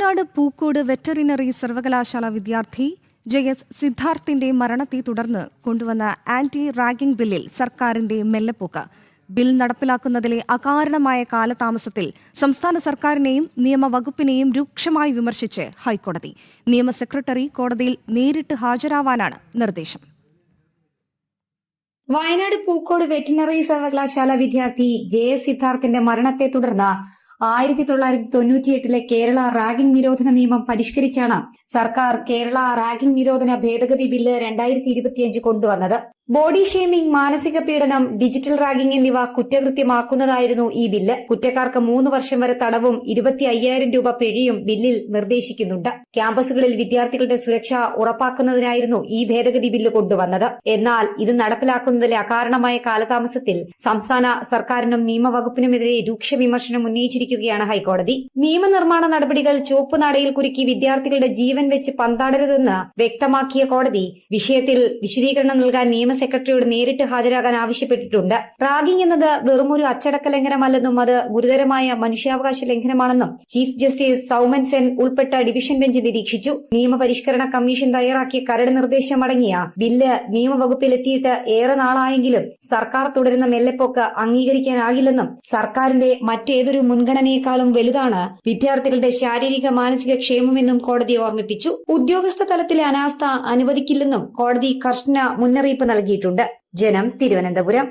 Wayanad Pookode veterinary സർവകലാശാല വിദ്യാർത്ഥി JS സിദ്ധാർത്ഥിന്റെ മരണത്തെ തുടർന്ന് കൊണ്ടുവന്ന ആന്റി റാഗിംഗ് ബില്ലിൽ സർക്കാരിന്റെ മെല്ലെപ്പോക്ക്. ബിൽ നടപ്പിലാക്കുന്നതിലെ അകാരണമായ കാലതാമസത്തിൽ സംസ്ഥാന സർക്കാരിനെയും നിയമവകുപ്പിനെയും രൂക്ഷമായി വിമർശിച്ച് ഹൈക്കോടതി. നിയമ സെക്രട്ടറി കോടതിയിൽ നേരിട്ട് ഹാജരാവാനാണ് നിർദ്ദേശം. വയനാട് പൂക്കോട് വെറ്റിനറി സർവകലാശാല വിദ്യാർത്ഥി JS സിദ്ധാർത്ഥിന്റെ മരണത്തെ തുടർന്ന് 1998 കേരള റാഗിംഗ് നിരോധന നിയമം പരിഷ്കരിച്ചാണ് സർക്കാർ കേരള റാഗിംഗ് നിരോധന ഭേദഗതി ബില്ല് 2025 കൊണ്ടുവന്നത്. ബോഡി ഷേമിംഗ്, മാനസിക പീഡനം, ഡിജിറ്റൽ റാഗിംഗ് എന്നിവ കുറ്റകൃത്യമാക്കുന്നതായിരുന്നു ഈ ബില്ല്. കുറ്റക്കാർക്ക് 3 വർഷം വരെ തടവും 25,000 രൂപ പിഴയും ബില്ലിൽ നിർദ്ദേശിക്കുന്നുണ്ട്. ക്യാമ്പസുകളിൽ വിദ്യാർത്ഥികളുടെ സുരക്ഷ ഉറപ്പാക്കുന്നതിനായിരുന്നു ഈ ഭേദഗതി ബില്ല് കൊണ്ടുവന്നത്. എന്നാൽ ഇത് നടപ്പിലാക്കുന്നതിലെ അകാരണമായ കാലതാമസത്തിൽ സംസ്ഥാന സർക്കാരിനും നിയമവകുപ്പിനുമെതിരെ രൂക്ഷ വിമർശനം ഉന്നയിച്ചിരിക്കുകയാണ് ഹൈക്കോടതി. നിയമനിർമ്മാണ നടപടികൾ ചുവപ്പുനാടയിൽ കുരുക്കി വിദ്യാർത്ഥികളുടെ ജീവൻ വെച്ച് പന്താടരുതെന്ന് വ്യക്തമാക്കിയ കോടതി വിഷയത്തിൽ വിശദീകരണം നൽകാൻ നിയമ സെക്രട്ടറിയോട് നേരിട്ട് ഹാജരാകാൻ ആവശ്യപ്പെട്ടിട്ടുണ്ട്. റാഗിംഗ് എന്നത് വെറുമൊരു അച്ചടക്ക ലംഘനമല്ലെന്നും അത് ഗുരുതരമായ മനുഷ്യാവകാശ ലംഘനമാണെന്നും ചീഫ് ജസ്റ്റിസ് സൌമൻ സെൻ ഉൾപ്പെട്ട ഡിവിഷൻ ബെഞ്ച് നിരീക്ഷിച്ചു. നിയമപരിഷ്കരണ കമ്മീഷൻ തയ്യാറാക്കിയ കരട് നിർദ്ദേശമടങ്ങിയ ബില്ല് നിയമവകുപ്പിലെത്തിയിട്ട് ഏറെ നാളായെങ്കിലും സർക്കാർ തുടരുന്ന മെല്ലെപ്പോക്ക് അംഗീകരിക്കാനാകില്ലെന്നും സർക്കാരിന്റെ മറ്റേതൊരു മുൻഗണനയെക്കാളും വലുതാണ് വിദ്യാർത്ഥികളുടെ ശാരീരിക മാനസിക ക്ഷേമമെന്നും കോടതി ഓർമ്മിപ്പിച്ചു. ഉദ്യോഗസ്ഥ തലത്തിലെ അനാസ്ഥ അനുവദിക്കില്ലെന്നും കോടതി കർശന മുന്നറിയിപ്പ് നൽകിയിട്ടുണ്ട്. ജനം, തിരുവനന്തപുരം.